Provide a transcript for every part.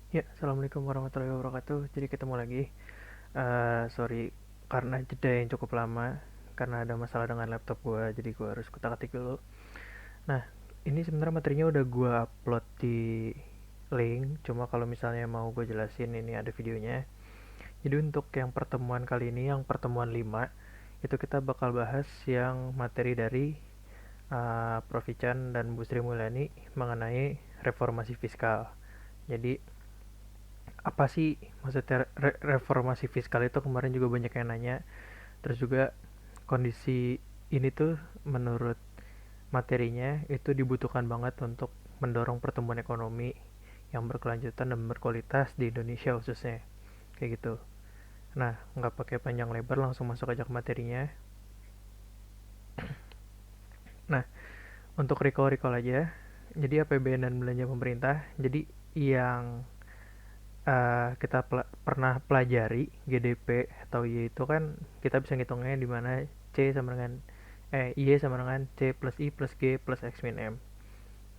Ya, assalamualaikum warahmatullahi wabarakatuh. Jadi ketemu lagi. Sorry karena jeda yang cukup lama karena ada masalah dengan laptop gua, jadi gua harus kutak-atik dulu. Nah, ini sebenarnya materinya udah gua upload di link. Cuma kalau misalnya mau gue jelasin, ini ada videonya. Jadi untuk yang pertemuan kali ini, yang pertemuan 5 itu kita bakal bahas yang materi dari Prof. Ican dan Bu Sri Mulyani mengenai reformasi fiskal. Jadi apa sih maksudnya reformasi fiskal itu, kemarin juga banyak yang nanya. Terus juga kondisi ini tuh menurut materinya itu dibutuhkan banget untuk mendorong pertumbuhan ekonomi yang berkelanjutan dan berkualitas di Indonesia khususnya, kayak gitu. Nah, nggak pakai panjang lebar, langsung masuk aja ke materinya. Nah, untuk recall-recall aja, jadi APBN dan belanja pemerintah, jadi yang kita pernah pelajari GDP atau Y itu kan kita bisa ngitungnya di mana C sama dengan Y sama dengan C plus I plus G plus X min M.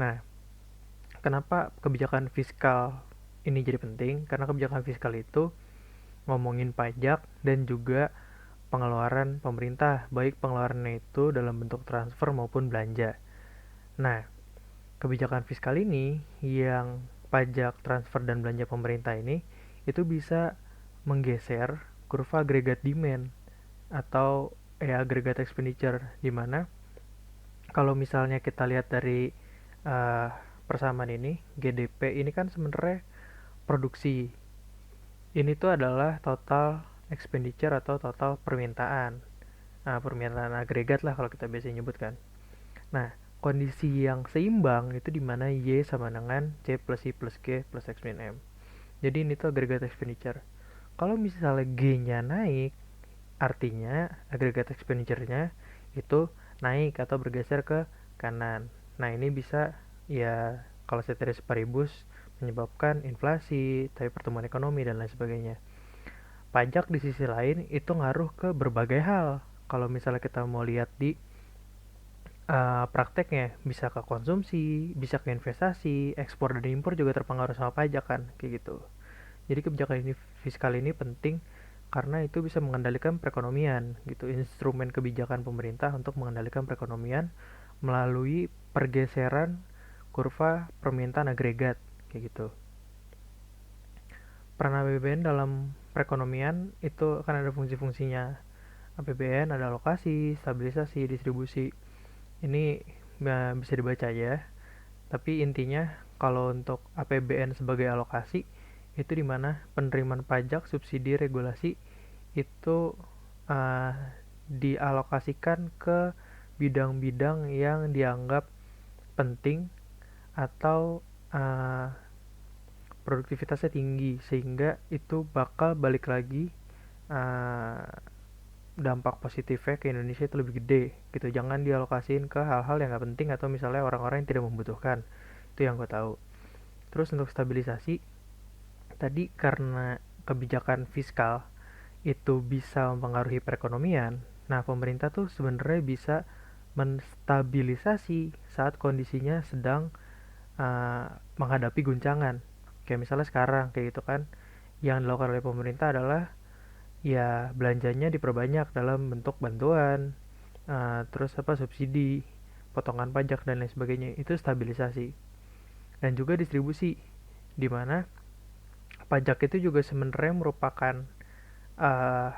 Nah, kenapa kebijakan fiskal ini jadi penting? Karena kebijakan fiskal itu ngomongin pajak dan juga pengeluaran pemerintah, baik pengeluarannya itu dalam bentuk transfer maupun belanja. Nah, kebijakan fiskal ini yang pajak, transfer, dan belanja pemerintah ini itu bisa menggeser kurva agregat demand atau agregat expenditure, di mana kalau misalnya kita lihat dari uh, persamaan ini GDP ini kan sebenarnya produksi, ini tuh adalah total expenditure atau total permintaan, permintaan agregat lah kalau kita biasanya nyebutkan. Nah, kondisi yang seimbang itu dimana Y sama dengan C plus I plus G plus X min M. Jadi ini tuh agregat expenditure. Kalau misalnya G-nya naik, artinya agregat expenditure-nya itu naik atau bergeser ke kanan. Nah, ini bisa ya kalau ceteris paribus menyebabkan inflasi, tapi pertumbuhan ekonomi dan lain sebagainya. Pajak di sisi lain itu ngaruh ke berbagai hal. Kalau misalnya kita mau lihat di prakteknya, bisa ke konsumsi, bisa ke investasi, ekspor dan impor juga terpengaruh sama pajak kan, kayak gitu. Jadi kebijakan ini fiskal ini penting karena itu bisa mengendalikan perekonomian gitu, instrumen kebijakan pemerintah untuk mengendalikan perekonomian melalui pergeseran kurva permintaan agregat, kayak gitu. Peran APBN dalam perekonomian itu akan ada fungsi-fungsinya. APBN ada alokasi, stabilisasi, distribusi. Ini bisa dibaca aja. Tapi intinya kalau untuk APBN sebagai alokasi itu dimana penerimaan pajak, subsidi, regulasi itu uh, dialokasikan ke bidang-bidang yang dianggap penting atau uh, produktivitasnya tinggi, sehingga itu bakal balik lagi, uh, dampak positifnya ke Indonesia itu lebih gede gitu. Jangan dialokasiin ke hal-hal yang nggak penting atau misalnya orang-orang yang tidak membutuhkan. Itu yang gue tahu. Terus untuk stabilisasi tadi, karena kebijakan fiskal itu bisa mempengaruhi perekonomian. Nah, pemerintah tuh sebenarnya bisa menstabilisasi saat kondisinya sedang menghadapi guncangan. Kayak misalnya sekarang kayak gitu kan. Yang dilakukan oleh pemerintah adalah ya belanjanya diperbanyak dalam bentuk bantuan, terus apa subsidi, potongan pajak dan lain sebagainya. Itu stabilisasi. Dan juga distribusi, di mana pajak itu juga sebenarnya merupakan uh,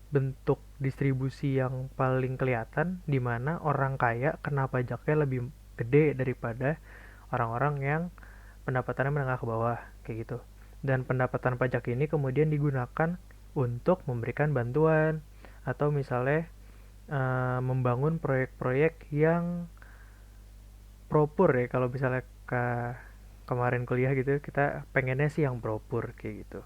bentuk distribusi yang paling kelihatan, di mana orang kaya kena pajaknya lebih gede daripada orang-orang yang pendapatannya menengah ke bawah, kayak gitu. Dan pendapatan pajak ini kemudian digunakan untuk memberikan bantuan atau misalnya membangun proyek-proyek yang propur ya. Kalau misalnya kemarin kuliah gitu, kita pengennya sih yang propur kayak gitu.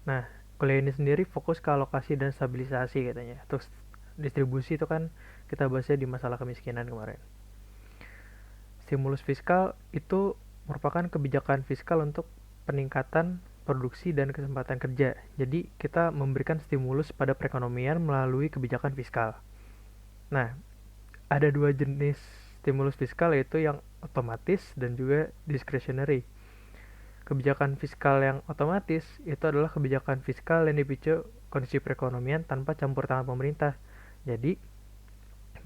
Nah, kuliah ini sendiri fokus ke alokasi dan stabilisasi katanya. Terus distribusi itu kan kita bahasnya di masalah kemiskinan kemarin. Stimulus fiskal itu merupakan kebijakan fiskal untuk peningkatan produksi dan kesempatan kerja. Jadi kita memberikan stimulus pada perekonomian melalui kebijakan fiskal. Nah, ada dua jenis stimulus fiskal, yaitu yang otomatis dan juga discretionary. kebijakan fiskal yang otomatis itu adalah kebijakan fiskal yang dipicu kondisi perekonomian tanpa campur tangan pemerintah. Jadi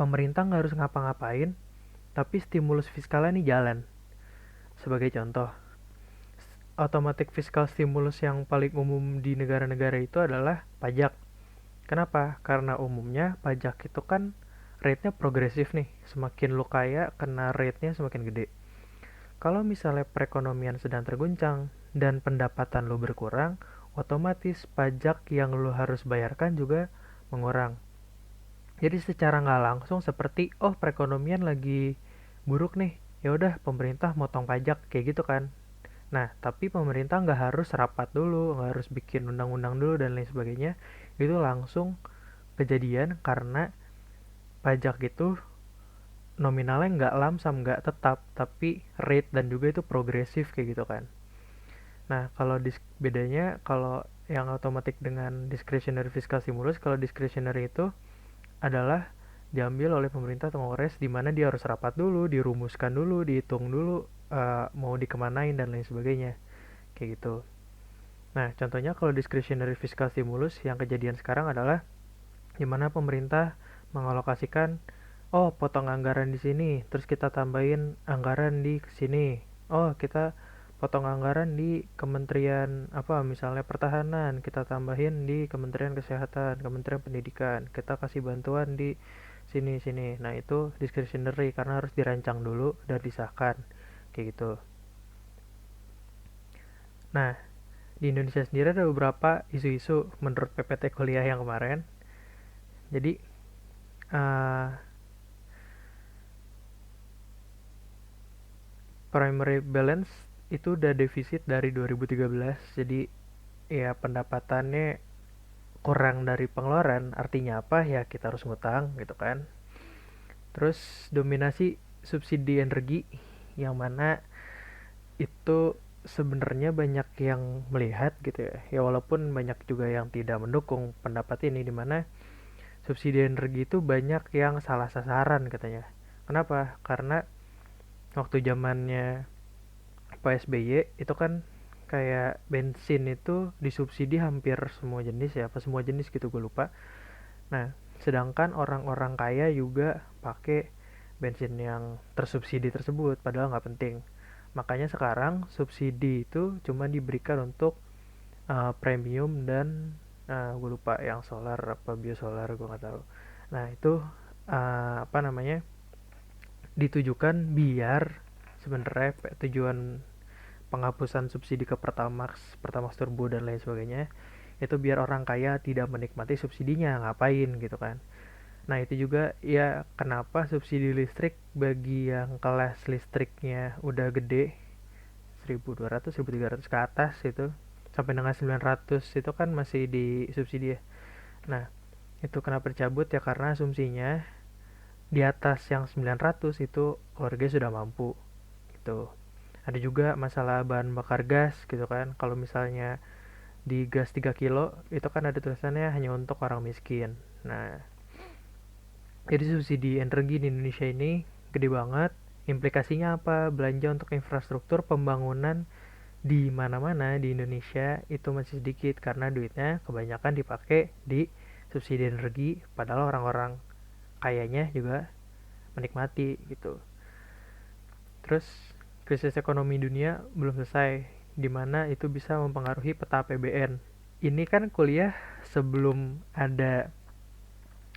pemerintah nggak harus ngapa-ngapain, tapi stimulus fiskalnya nih jalan. Sebagai contoh, automatic fiscal stimulus yang paling umum di negara-negara itu adalah pajak. Kenapa? Karena umumnya pajak itu kan rate-nya progresif nih. Semakin lu kaya, kena rate-nya semakin gede. Kalau misalnya perekonomian sedang terguncang dan pendapatan lu berkurang, otomatis pajak yang lu harus bayarkan juga mengurang. Jadi secara nggak langsung seperti perekonomian lagi buruk nih, ya udah pemerintah motong pajak kayak gitu kan. Nah tapi pemerintah nggak harus rapat dulu, nggak harus bikin undang-undang dulu dan lain sebagainya. Itu langsung kejadian karena pajak itu nominalnya nggak lamsam, nggak tetap, tapi rate dan juga itu progresif kayak gitu kan. Nah kalau bedanya kalau yang otomatis dengan discretionary fiscal stimulus, kalau discretionary itu adalah diambil oleh pemerintah atau Kongres di mana dia harus rapat dulu, dirumuskan dulu, dihitung dulu mau dikemanain dan lain sebagainya. Kayak gitu. Nah, contohnya kalau discretionary fiscal stimulus yang kejadian sekarang adalah di mana pemerintah mengalokasikan potong anggaran di sini, terus kita tambahin anggaran di sini. Kita potong anggaran di kementerian apa misalnya pertahanan, kita tambahin di kementerian kesehatan, kementerian pendidikan, kita kasih bantuan di sini. Nah itu discretionary karena harus dirancang dulu dan disahkan kayak gitu. Nah di Indonesia sendiri ada beberapa isu-isu menurut PPT kuliah yang kemarin. Jadi uh, primary balance itu udah defisit dari 2013. Jadi ya pendapatannya kurang dari pengeluaran. Artinya apa? Ya kita harus ngutang gitu kan. Terus dominasi subsidi energi yang mana itu sebenarnya banyak yang melihat gitu ya. Ya walaupun banyak juga yang tidak mendukung pendapat ini, dimana subsidi energi itu banyak yang salah sasaran katanya. Kenapa? Karena waktu zamannya Pak SBY itu kan kayak bensin itu disubsidi hampir semua jenis ya, apa semua jenis gitu gue lupa. Nah, sedangkan orang-orang kaya juga pakai bensin yang tersubsidi tersebut, padahal nggak penting. Makanya sekarang subsidi itu cuma diberikan untuk premium dan gue lupa yang solar apa biosolar gue nggak tahu. Nah itu apa namanya ditujukan biar sebenarnya tujuan penghapusan subsidi ke Pertamax Turbo dan lain sebagainya itu biar orang kaya tidak menikmati subsidinya, ngapain gitu kan. Nah itu juga ya kenapa subsidi listrik bagi yang kelas listriknya udah gede 1200 1300 ke atas itu sampai dengan 900 itu kan masih disubsidi ya. Nah itu kenapa dicabut ya karena asumsinya di atas yang 900 itu keluarga sudah mampu gitu. Ada juga masalah bahan bakar gas gitu kan. Kalau misalnya di gas 3 kilo itu kan ada tulisannya hanya untuk orang miskin. Nah, jadi subsidi energi di Indonesia ini gede banget. Implikasinya apa? Belanja untuk infrastruktur pembangunan di mana-mana di Indonesia itu masih sedikit karena duitnya kebanyakan dipakai di subsidi energi padahal orang-orang kayanya juga menikmati gitu. Terus krisis ekonomi dunia belum selesai, di mana itu bisa mempengaruhi peta APBN. Ini kan kuliah sebelum ada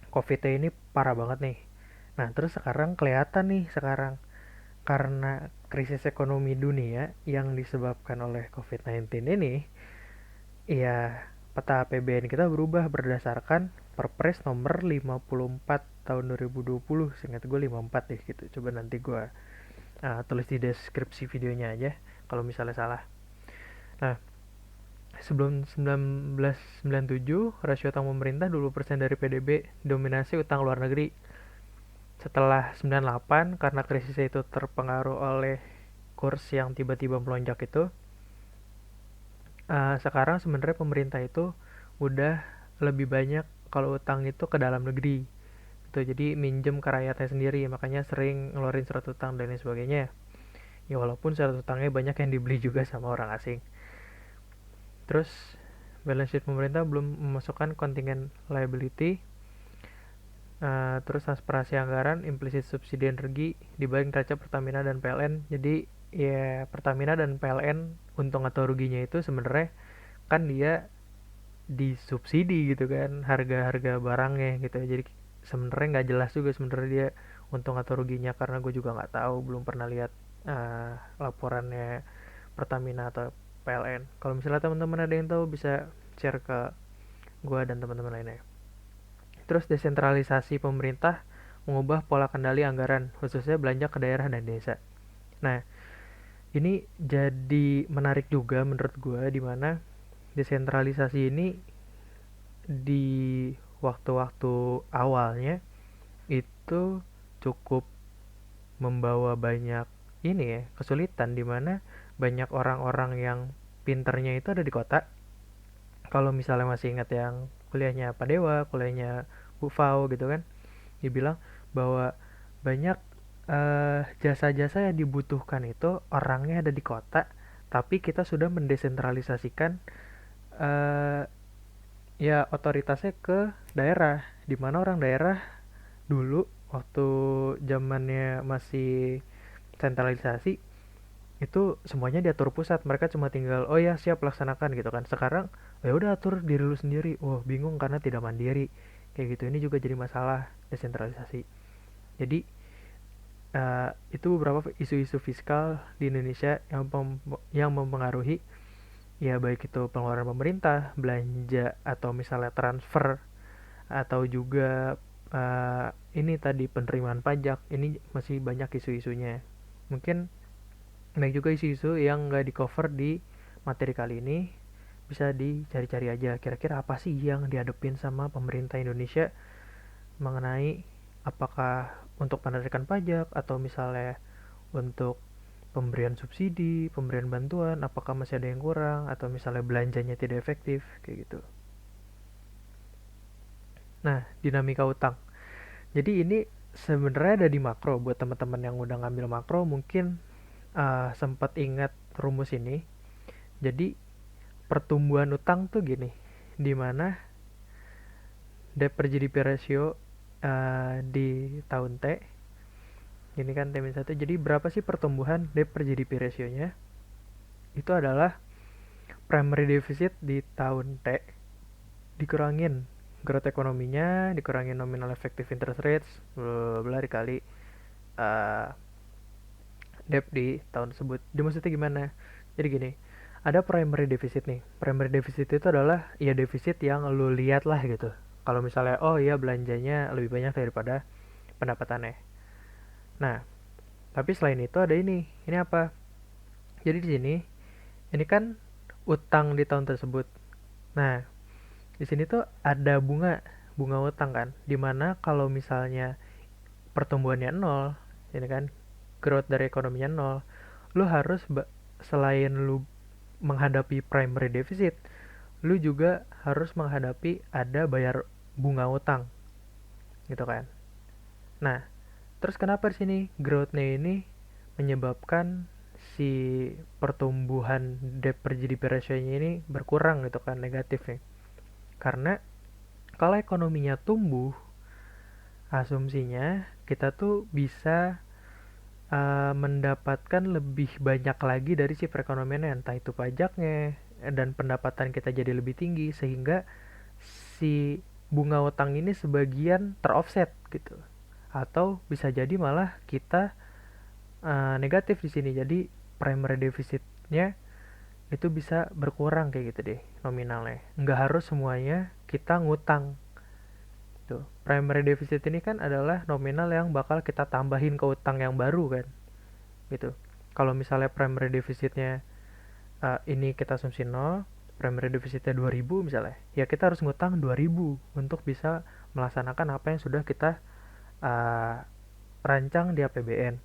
COVID ini parah banget nih. Nah, terus sekarang kelihatan nih sekarang karena krisis ekonomi dunia yang disebabkan oleh COVID-19 ini, ya peta APBN kita berubah berdasarkan Perpres nomor 54 tahun 2020. Seingat gue 54 deh gitu. Coba nanti gue tulis di deskripsi videonya aja kalau misalnya salah. Nah, sebelum 1997 rasio utang pemerintah 20% dari PDB, dominasi utang luar negeri. Setelah 98 karena krisis itu terpengaruh oleh kurs yang tiba-tiba melonjak itu, sekarang sebenarnya pemerintah itu udah lebih banyak kalau utang itu ke dalam negeri gitu, jadi minjem ke rakyatnya sendiri, makanya sering ngeluarin surat utang dan lain sebagainya Ya walaupun surat utangnya banyak yang dibeli juga sama orang asing. Terus balance sheet pemerintah belum memasukkan kontingen liability. Terus aspirasi anggaran, implisit subsidi energi dibagi neraca Pertamina dan PLN. Jadi ya Pertamina dan PLN untung atau ruginya itu sebenarnya kan dia disubsidi gitu kan harga-harga barangnya gitu. Jadi sebenarnya nggak jelas juga sebenarnya dia untung atau ruginya karena gue juga nggak tahu, belum pernah lihat laporannya Pertamina atau PLN. Kalau misalnya teman-teman ada yang tahu bisa share ke gue dan teman-teman lainnya. Terus desentralisasi pemerintah mengubah pola kendali anggaran, khususnya belanja ke daerah dan desa. Nah, ini jadi menarik juga menurut gue di mana desentralisasi ini di waktu-waktu awalnya itu cukup membawa banyak ini ya, kesulitan di mana banyak orang-orang yang pinternya itu ada di kota. Kalau misalnya masih ingat yang kuliahnya Pak Dewa, kuliahnya Bu Fau gitu kan, dibilang bahwa banyak jasa-jasa yang dibutuhkan itu orangnya ada di kota, tapi kita sudah mendesentralisasikan eh, ya otoritasnya ke daerah, di mana orang daerah dulu waktu zamannya masih sentralisasi itu semuanya diatur pusat, mereka cuma tinggal oh ya siap laksanakan gitu kan. Sekarang ya udah atur diri lu sendiri, wah bingung karena tidak mandiri kayak gitu. Ini juga jadi masalah desentralisasi. Jadi itu beberapa isu-isu fiskal di Indonesia yang mempengaruhi ya baik itu pengeluaran pemerintah, belanja atau misalnya transfer atau juga ini tadi penerimaan pajak. Ini masih banyak isu-isunya. Mungkin banyak juga isu-isu yang nggak di cover di materi kali ini, bisa dicari-cari aja kira-kira apa sih yang dihadapin sama pemerintah Indonesia mengenai apakah untuk penarikan pajak atau misalnya untuk pemberian subsidi, pemberian bantuan, apakah masih ada yang kurang atau misalnya belanjanya tidak efektif kayak gitu. Nah, dinamika utang. Jadi ini sebenarnya ada di makro. Buat teman-teman yang udah ngambil makro mungkin sempat ingat rumus ini. Jadi pertumbuhan utang tuh gini, dimana debt per GDP ratio di tahun T, ini kan T-1, jadi berapa sih pertumbuhan debt per GDP ratio-nya? Itu adalah primary deficit di tahun T dikurangin growth ekonominya, dikurangin nominal effective interest rates, bla dikali debt di tahun tersebut. Jadi maksudnya gimana? Jadi gini, ada primary deficit nih. Primary deficit itu adalah ya defisit yang lu lihat lah gitu. Kalau misalnya oh iya belanjanya lebih banyak daripada pendapatannya. Nah, tapi selain itu ada ini. Ini apa? Jadi di sini ini kan utang di tahun tersebut. Nah, di sini tuh ada bunga utang kan. Dimana kalau misalnya pertumbuhannya nol, ini kan growth dari ekonominya nol, lu harus selain lu menghadapi primary deficit, lu juga harus menghadapi ada bayar bunga utang gitu kan. Nah, terus kenapa di sini growth-nya ini menyebabkan si pertumbuhan debt per GDP ratio-nya ini berkurang gitu kan, negatif nih. Karena kalau ekonominya tumbuh, asumsinya kita tuh bisa mendapatkan lebih banyak lagi dari si perekonomiannya, entah itu pajaknya dan pendapatan kita jadi lebih tinggi sehingga si bunga utang ini sebagian teroffset gitu. Atau bisa jadi malah kita negatif di sini. Jadi primary defisitnya itu bisa berkurang kayak gitu deh nominalnya. Nggak harus semuanya kita ngutang. Tuh, primary deficit ini kan adalah nominal yang bakal kita tambahin ke utang yang baru kan. Gitu. Kalau misalnya primary defisitnya ini kita asumsi 0, primary defisitnya 2000 misalnya. Ya kita harus ngutang 2000 untuk bisa melaksanakan apa yang sudah kita rancang di APBN.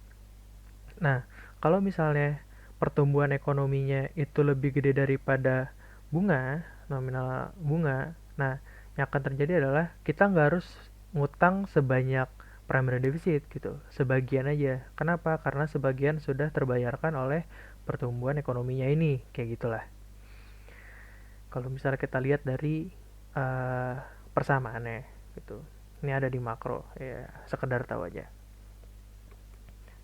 Nah, kalau misalnya pertumbuhan ekonominya itu lebih gede daripada bunga, nominal bunga, nah yang akan terjadi adalah kita nggak harus ngutang sebanyak primary deficit gitu. Sebagian aja. Kenapa? Karena sebagian sudah terbayarkan oleh pertumbuhan ekonominya ini, kayak gitulah. Kalau misalnya kita lihat dari uh, persamaannya gitu. Ini ada di makro, ya sekedar tahu aja.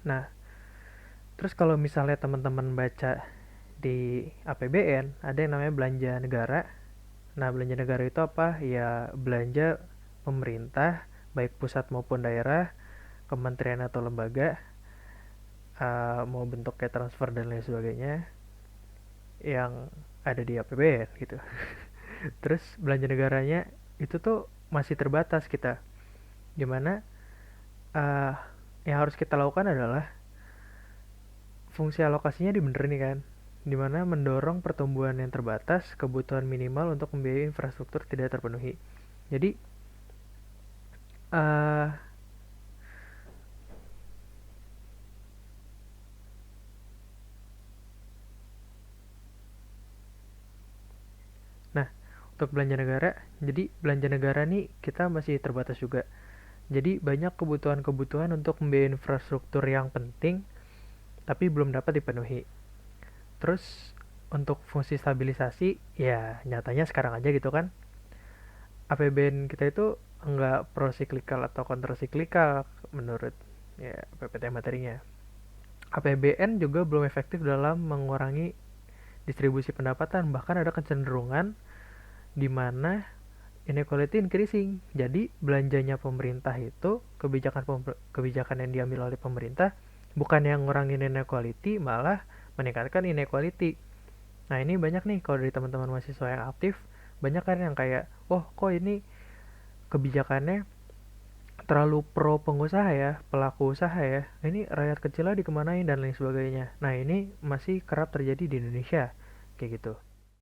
Nah, terus kalau misalnya teman-teman baca di APBN, ada yang namanya belanja negara. Nah, belanja negara itu apa? Ya, belanja pemerintah, baik pusat maupun daerah, kementerian atau lembaga, mau bentuknya transfer dan lain sebagainya, yang ada di APBN gitu. Terus belanja negaranya itu tuh masih terbatas kita. Dimana uh, yang harus kita lakukan adalah fungsi alokasinya dibenerin nih kan, dimana mendorong pertumbuhan yang terbatas, kebutuhan minimal untuk membiayai infrastruktur tidak terpenuhi. Jadi uh, nah, untuk belanja negara, jadi belanja negara nih kita masih terbatas juga. Jadi banyak kebutuhan-kebutuhan untuk membiayai infrastruktur yang penting tapi belum dapat dipenuhi. Terus untuk fungsi stabilisasi, ya nyatanya sekarang aja gitu kan, APBN kita itu enggak prosiklikal atau kontrasiklikal menurut ya PPT materinya. APBN juga belum efektif dalam mengurangi distribusi pendapatan, bahkan ada kecenderungan di mana inequality increasing. Jadi belanjanya pemerintah itu kebijakan yang diambil oleh pemerintah bukan yang ngurangin inequality, malah meningkatkan inequality. Nah, ini banyak nih kalau dari teman-teman mahasiswa yang aktif, banyak kan yang kayak, "Oh, kok ini kebijakannya terlalu pro pengusaha ya, pelaku usaha ya. Ini rakyat kecilnya dikemanain dan lain sebagainya." Nah, ini masih kerap terjadi di Indonesia kayak gitu.